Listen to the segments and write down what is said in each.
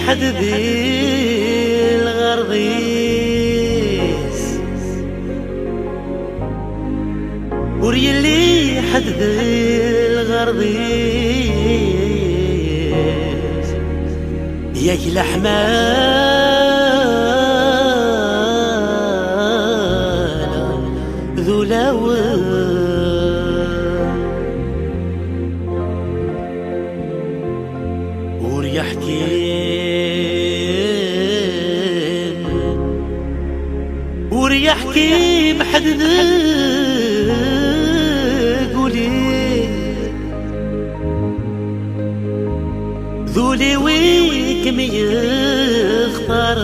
حد ذي الغرضيس وريلي حد ذي الغرضيس ياك الأحمال ذو لاول وريحكي محد قولي ذولي ويكم يختار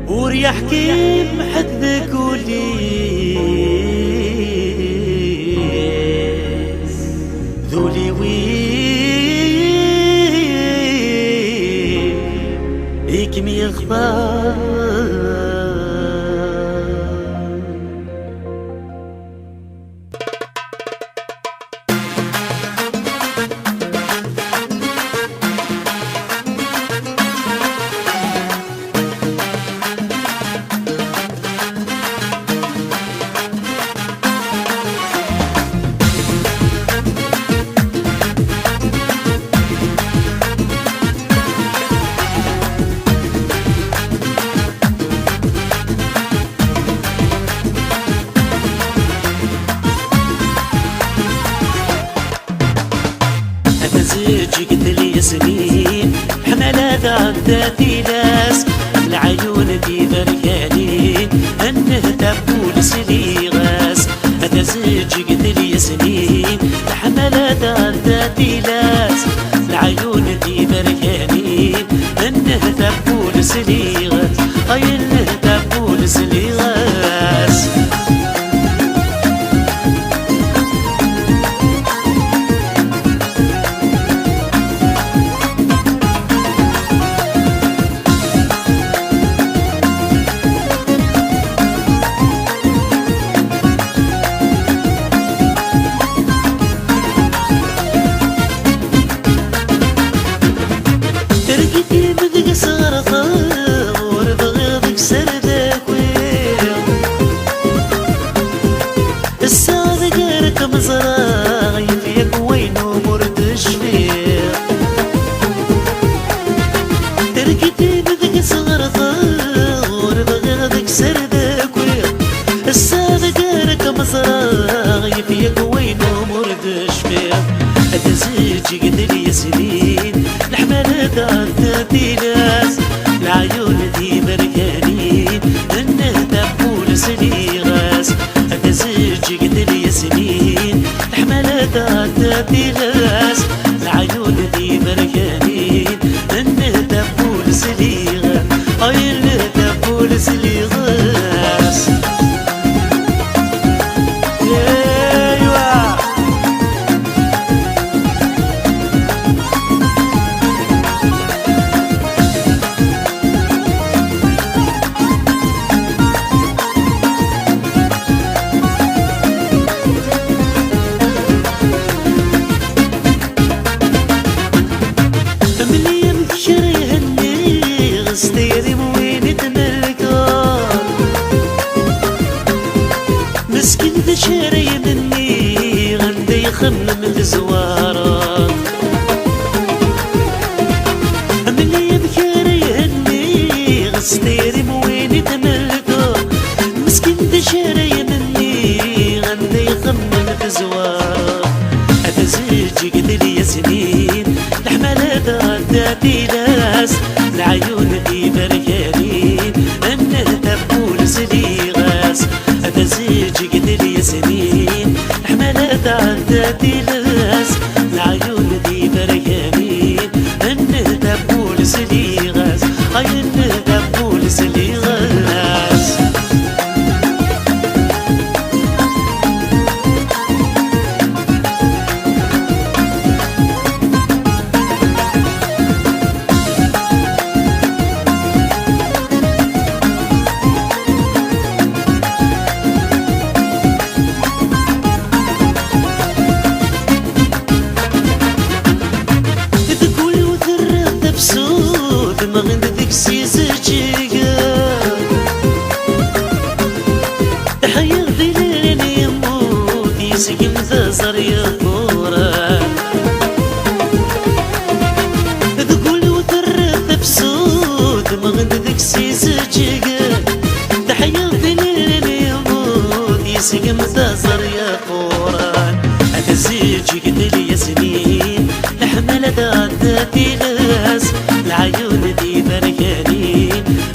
وريحكي محد قولي ذولي ويكم يختار قلت لي سنين حملات عداتي ناس العيون دي بركاني انه تبول سلي غاس اتزج قلت لي سنين حملات عداتي ناس العيون دي بركاني انه تبول سلي غاس اي انه تبول سلي غاس فيك وين ومردش فيه اتزيجي قد لي سنين الحملات عداتي ناس العيون دي بركانين انه تبول سلي غاس اتزيجي قد لي سنين الحملات عداتي ناس العيون دي بركانين انه تبول سلي غاس اي انه تبول سلي غاس ستيري وين تملكا مسكين ذا شاري مني غندي يخمم الزوارات ملي بكاري هني غستيري وين تملكا مسكين ذا شاري مني غندي يخمم الزوارات اتزيجي قد لي سنين الحملات عداتي ناس العيون دي بركانين انه تبول سلي غاس اتزيجي قد لي سنين الحملات عداتي ناس العيون دي بركانين انه تبول سلي غاس اي انه تبول سلي غاس ما غندك سيزجيا تحير دليل يموت يسقم ذا زريا فورا تقول وترث بسود ما غندك سيزجيا تحير دليل يموت يسقم ذا زريا فورا أتزيجي قتل سنين لحمل داتي غاز العيون دي بركاني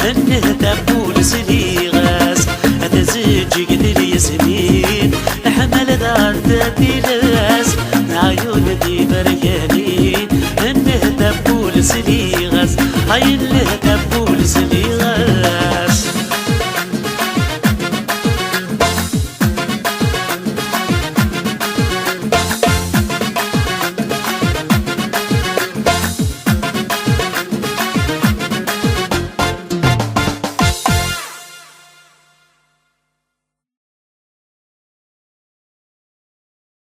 انه تبول سلي غاز أتزيجي قتل سنين لحمل داتي غاز العيون دي بركاني انه تبول سلي غاز هاي اللي تبول